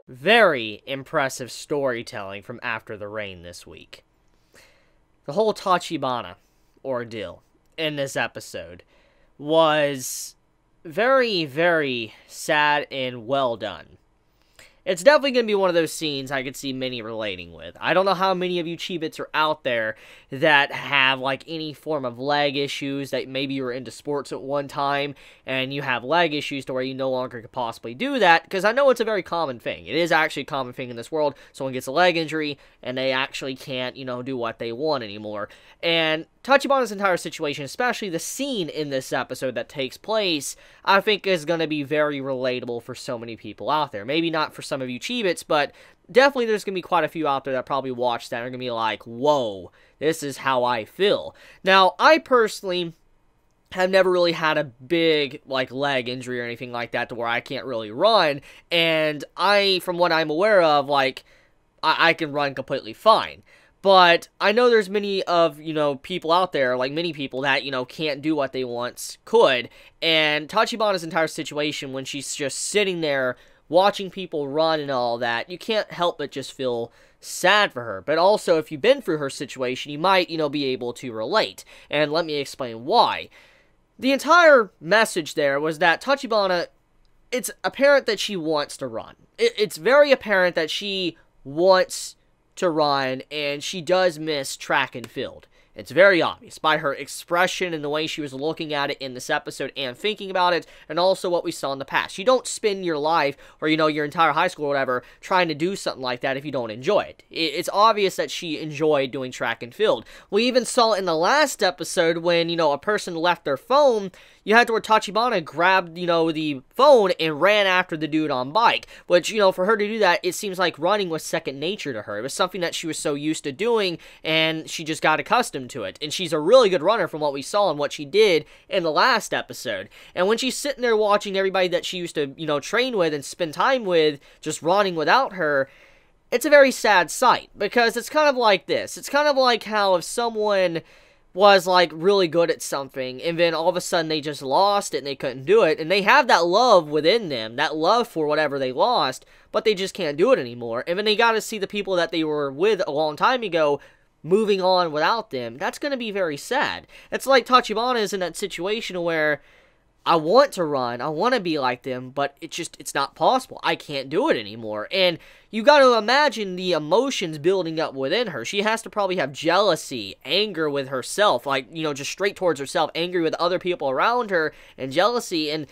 Very impressive storytelling from After the Rain this week. The whole Tachibana ordeal in this episode was very, very sad and well done. It's definitely going to be one of those scenes I could see many relating with. I don't know how many of you Chibits are out there that have, like, any form of leg issues, that maybe you were into sports at one time, and you have leg issues to where you no longer could possibly do that, because I know it's a very common thing. It is actually a common thing in this world. Someone gets a leg injury, and they actually can't, do what they want anymore. And Tachibana's entire situation, especially the scene in this episode that takes place, I think is going to be very relatable for so many people out there. Maybe not for some of you Chibits, but definitely there's going to be quite a few out there that probably watch that and are going to be like, whoa, this is how I feel. Now, I personally have never really had a big, leg injury or anything like that to where I can't really run, and from what I'm aware of, I can run completely fine. But I know there's many of, people out there, many people that, can't do what they once could. And Tachibana's entire situation, when she's just sitting there watching people run and all that, you can't help but just feel sad for her. But also, if you've been through her situation, you might, be able to relate. And let me explain why. The entire message there was that Tachibana, it's apparent that she wants to run. It's very apparent that she wants to run, and she does miss track and field. It's very obvious by her expression and the way she was looking at it in this episode and thinking about it, and also what we saw in the past. You don't spend your life, or your entire high school or whatever, trying to do something like that if you don't enjoy it. It's obvious that she enjoyed doing track and field. We even saw in the last episode when, a person left their phone, you had to where Tachibana grabbed, the phone and ran after the dude on bike, which, for her to do that, it seems like running was second nature to her. It was something that she was so used to doing, and she just got accustomed to it. And she's a really good runner from what we saw and what she did in the last episode. And when she's sitting there watching everybody that she used to, train with and spend time with just running without her, it's a very sad sight, because it's kind of like this. It's kind of like how if someone was really good at something, and then all of a sudden they just lost it and they couldn't do it, and they have that love within them, that love for whatever they lost, but they just can't do it anymore, and then they got to see the people that they were with a long time ago moving on without them. That's going to be very sad. It's like Tachibana is in that situation where I want to run, I want to be like them, but it's not possible. I can't do it anymore. And you got to imagine the emotions building up within her. She has to probably have jealousy, anger with herself, just straight towards herself, angry with other people around her, and jealousy, and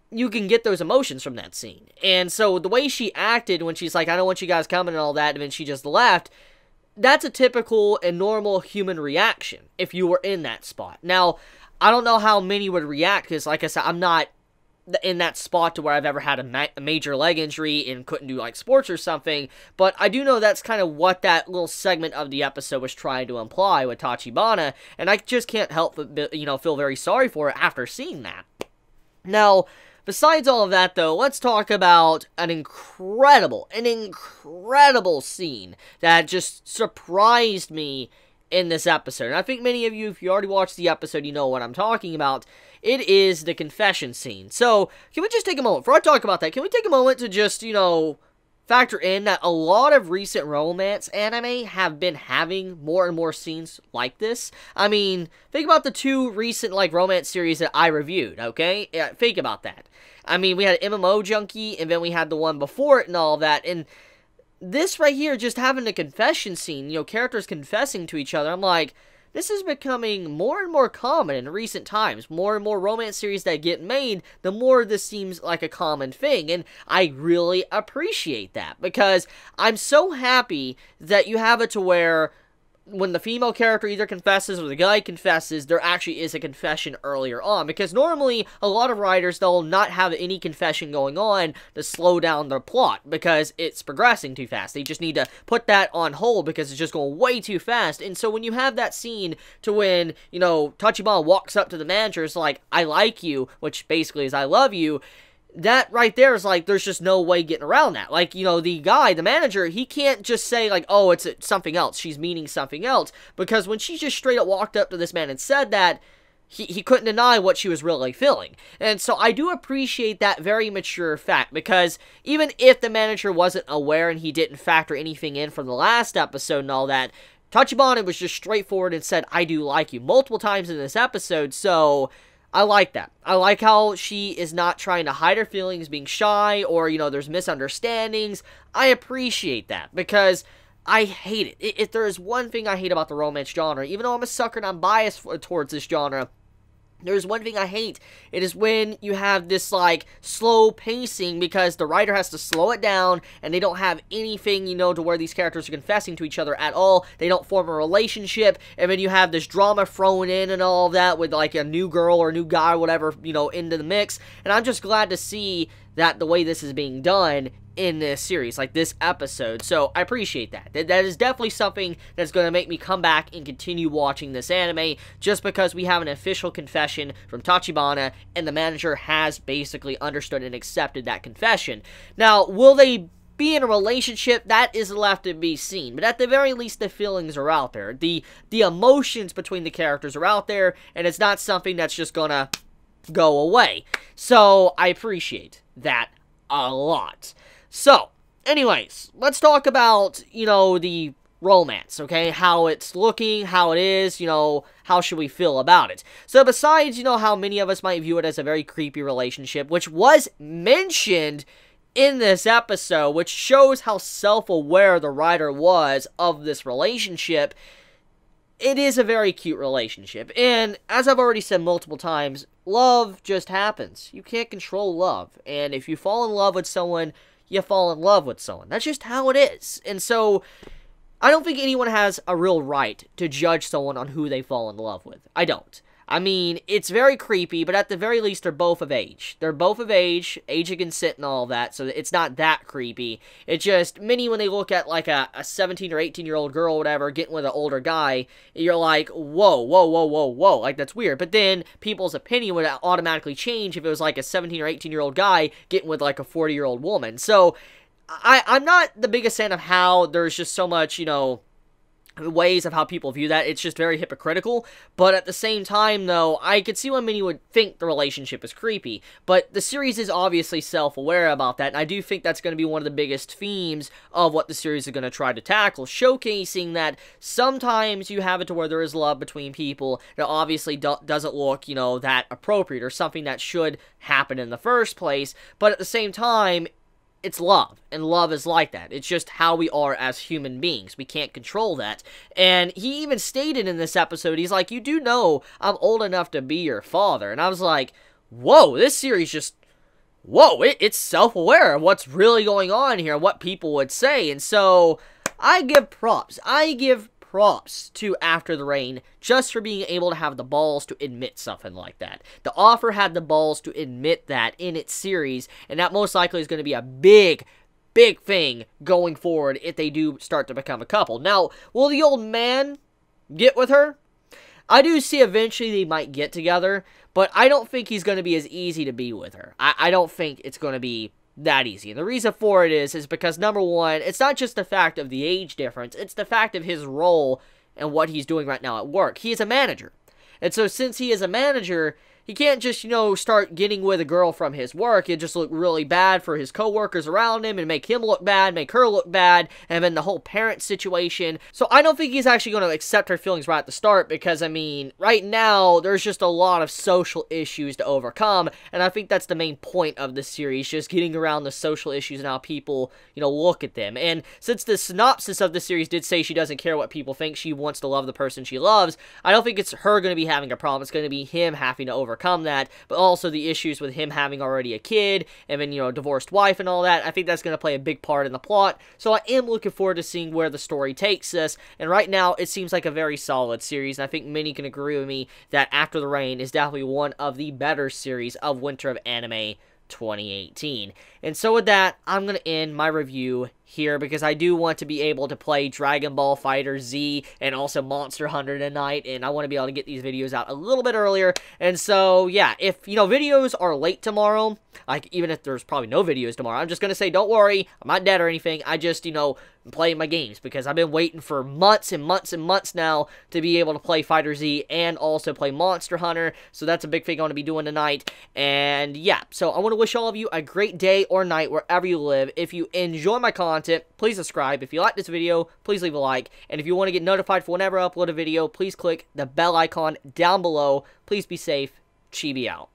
you can get those emotions from that scene. And so the way she acted when she's like, I don't want you guys coming and all that, and then she just left, that's a typical and normal human reaction if you were in that spot. Now, I don't know how many would react, because, like I said, I'm not in that spot to where I've ever had a major leg injury and couldn't do, sports or something, but I do know that's kind of what that little segment of the episode was trying to imply with Tachibana, and I just can't help but, feel very sorry for her after seeing that. Now, besides all of that, though, let's talk about an incredible scene that just surprised me in this episode. And I think many of you, if you already watched the episode, you know what I'm talking about. It is the confession scene. So, can we just take a moment, before I talk about that, can we take a moment to just, factor in that a lot of recent romance anime have been having more and more scenes like this? I mean, think about the two recent, romance series that I reviewed, okay? Yeah, think about that. I mean, we had MMO Junkie, and then we had the one before it and all that, and this right here, just having a confession scene, characters confessing to each other, I'm like, this is becoming more and more common in recent times. More and more romance series that get made, the more this seems like a common thing, and I really appreciate that, because I'm so happy that you have it to where when the female character either confesses or the guy confesses, there actually is a confession earlier on. Because normally, a lot of writers, they'll not have any confession going on to slow down their plot, because it's progressing too fast. They just need to put that on hold because it's just going way too fast. And so when you have that scene to when, Tachibana walks up to the manager, it's like, I like you, which basically is I love you, that right there is there's just no way getting around that. The guy, the manager, he can't just say, oh, it's something else. She's meaning something else. Because when she just straight up walked up to this man and said that, he couldn't deny what she was really feeling. And so I do appreciate that very mature fact, because even if the manager wasn't aware and he didn't factor anything in from the last episode and all that, Tachibana was just straightforward and said, I do like you, multiple times in this episode. So I like that. I like how she is not trying to hide her feelings, being shy, or, you know, there's misunderstandings. I appreciate that, because I hate it. If there is one thing I hate about the romance genre, even though I'm a sucker and I'm biased towards this genre, there's one thing I hate. It is when you have this, like, slow pacing, because the writer has to slow it down, and they don't have anything, you know, to where these characters are confessing to each other at all. They don't form a relationship, and then you have this drama thrown in and all of that with, like, a new girl or a new guy or whatever, you know, into the mix. And I'm just glad to see that the way this is being done in this series, like this episode. So I appreciate that. That is definitely something that's going to make me come back and continue watching this anime, just because we have an official confession from Tachibana, and the manager has basically understood and accepted that confession. Now, will they be in a relationship? That is left to be seen, but at the very least, the feelings are out there. The emotions between the characters are out there, and it's not something that's just gonna go away. So I appreciate that a lot. So, anyways, let's talk about, you know, the romance, okay? How it's looking, how it is, you know, how should we feel about it? So, besides, you know, how many of us might view it as a very creepy relationship, which was mentioned in this episode, which shows how self-aware the writer was of this relationship, it is a very cute relationship. And, as I've already said multiple times, love just happens. You can't control love. And if you fall in love with someone, you fall in love with someone. That's just how it is. And so, I don't think anyone has a real right to judge someone on who they fall in love with. I don't. I mean, it's very creepy, but at the very least, they're both of age. They're both of age of consent and all that, so it's not that creepy. It's just, many, when they look at, like, a 17 or 18-year-old girl or whatever getting with an older guy, you're like, whoa, whoa, whoa, whoa, whoa, like, that's weird. But then, people's opinion would automatically change if it was, like, a 17 or 18-year-old guy getting with, like, a 40-year-old woman. So, I'm not the biggest fan of how there's just so much, you know, ways of how people view that. It's just very hypocritical. But at the same time, though, I could see why many would think the relationship is creepy. But the series is obviously self-aware about that, and I do think that's going to be one of the biggest themes of what the series is going to try to tackle, showcasing that sometimes you have it to where there is love between people that obviously doesn't look, you know, that appropriate, or something that should happen in the first place. But at the same time, it's love, and love is like that. It's just how we are as human beings. We can't control that. And he even stated in this episode, he's like, you do know I'm old enough to be your father. And I was like, whoa, this series just, whoa, it's self-aware of what's really going on here, what people would say. And so, I give props. I give props to After the Rain just for being able to have the balls to admit something like that. The Offer had the balls to admit that in its series, and that most likely is going to be a big thing going forward if they do start to become a couple. Now, will the old man get with her? I do see eventually they might get together, but I don't think he's going to be as easy to be with her. I don't think it's going to be that easy. And the reason for it is because, number one, it's not just the fact of the age difference, it's the fact of his role and what he's doing right now at work. He is a manager. And so since he is a manager, he can't just, you know, start getting with a girl from his work. It'd just look really bad for his coworkers around him and make him look bad, make her look bad, and then the whole parent situation. So I don't think he's actually going to accept her feelings right at the start, because, I mean, right now, there's just a lot of social issues to overcome, and I think that's the main point of the series, just getting around the social issues and how people, you know, look at them. And since the synopsis of the series did say she doesn't care what people think, she wants to love the person she loves, I don't think it's her going to be having a problem. It's going to be him having to overcome that, but also the issues with him having already a kid, and then, you know, divorced wife and all that. I think that's going to play a big part in the plot, so I am looking forward to seeing where the story takes us, and right now, it seems like a very solid series, and I think many can agree with me that After the Rain is definitely one of the better series of Winter of Anime 2018. And so with that, I'm going to end my review here, because I do want to be able to play Dragon Ball Fighter Z and also Monster Hunter tonight, and I want to be able to get these videos out a little bit earlier. And so, yeah, if, you know, videos are late tomorrow, Like, even if there's probably no videos tomorrow, I'm just going to say, don't worry, I'm not dead or anything. I just, I'm playing my games because I've been waiting for months and months and months now to be able to play Fighter Z and also play Monster Hunter. So that's a big thing I'm going to be doing tonight. And yeah, so I want to wish all of you a great day or night wherever you live. If you enjoy my content, please subscribe. If you like this video, please leave a like. And if you want to get notified for whenever I upload a video, please click the bell icon down below. Please be safe. Chibi out.